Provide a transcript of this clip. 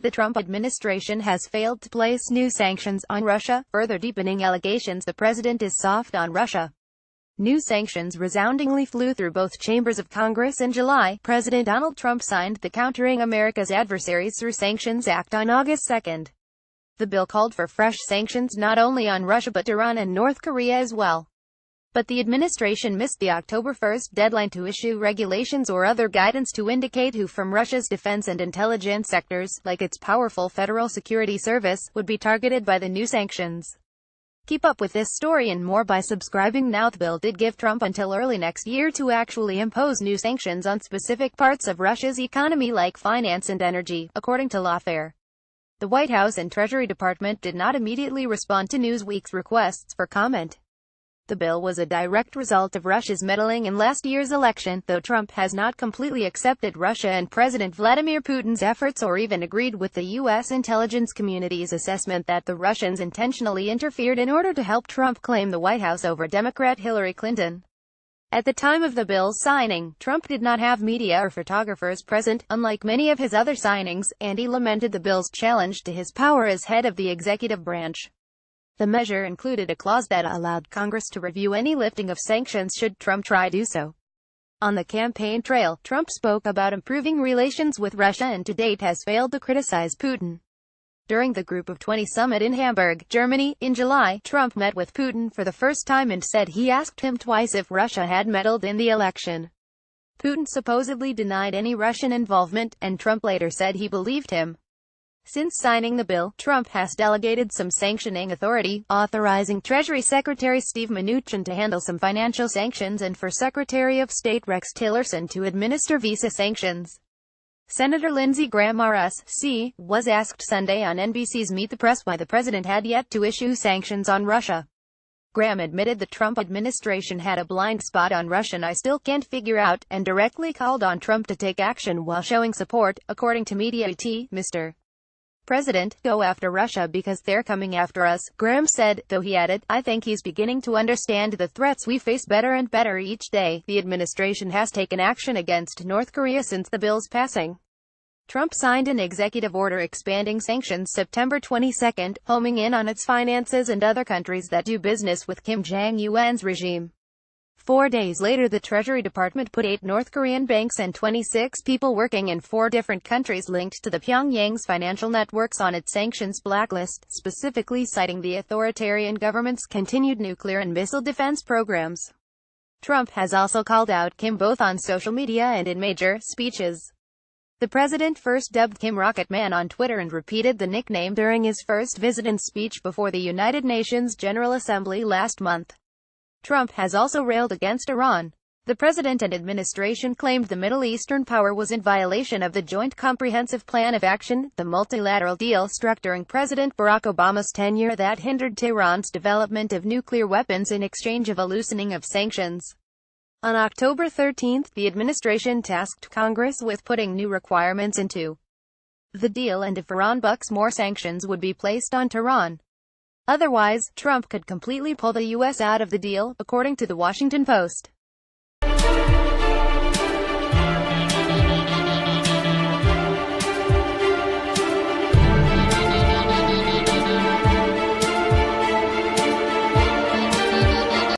The Trump administration has failed to place new sanctions on Russia, further deepening allegations the president is soft on Russia. New sanctions resoundingly flew through both chambers of Congress in July. President Donald Trump signed the Countering America's Adversaries Through Sanctions Act on August 2. The bill called for fresh sanctions not only on Russia but Iran and North Korea as well. But the administration missed the October 1 deadline to issue regulations or other guidance to indicate who from Russia's defense and intelligence sectors, like its powerful Federal Security Service, would be targeted by the new sanctions. Keep up with this story and more by subscribing now. The bill did give Trump until early next year to actually impose new sanctions on specific parts of Russia's economy like finance and energy, according to Lawfare. The White House and Treasury Department did not immediately respond to Newsweek's requests for comment. The bill was a direct result of Russia's meddling in last year's election, though Trump has not completely accepted Russia and President Vladimir Putin's efforts or even agreed with the U.S. intelligence community's assessment that the Russians intentionally interfered in order to help Trump claim the White House over Democrat Hillary Clinton. At the time of the bill's signing, Trump did not have media or photographers present, unlike many of his other signings, and he lamented the bill's challenge to his power as head of the executive branch. The measure included a clause that allowed Congress to review any lifting of sanctions should Trump try to do so. On the campaign trail, Trump spoke about improving relations with Russia and to date has failed to criticize Putin. During the Group of 20 summit in Hamburg, Germany, in July, Trump met with Putin for the first time and said he asked him twice if Russia had meddled in the election. Putin supposedly denied any Russian involvement, and Trump later said he believed him. Since signing the bill, Trump has delegated some sanctioning authority, authorizing Treasury Secretary Steve Mnuchin to handle some financial sanctions and for Secretary of State Rex Tillerson to administer visa sanctions. Senator Lindsey Graham RSC, was asked Sunday on NBC's Meet the Press why the president had yet to issue sanctions on Russia. Graham admitted the Trump administration had a blind spot on Russia I still can't figure out, and directly called on Trump to take action while showing support. According to Mediaite, Mr. President, go after Russia because they're coming after us, Graham said, though he added, I think he's beginning to understand the threats we face better and better each day. The administration has taken action against North Korea since the bill's passing. Trump signed an executive order expanding sanctions September 22, homing in on its finances and other countries that do business with Kim Jong-un's regime. 4 days later, the Treasury Department put 8 North Korean banks and 26 people working in 4 different countries linked to the Pyongyang's financial networks on its sanctions blacklist, specifically citing the authoritarian government's continued nuclear and missile defense programs. Trump has also called out Kim both on social media and in major speeches. The president first dubbed Kim Rocket Man on Twitter and repeated the nickname during his first visit and speech before the United Nations General Assembly last month. Trump has also railed against Iran. The president and administration claimed the Middle Eastern power was in violation of the Joint Comprehensive Plan of Action, the multilateral deal struck during President Barack Obama's tenure that hindered Tehran's development of nuclear weapons in exchange of a loosening of sanctions. On October 13, the administration tasked Congress with putting new requirements into the deal, and if Iran bucks, more sanctions would be placed on Tehran. Otherwise, Trump could completely pull the U.S. out of the deal, according to The Washington Post.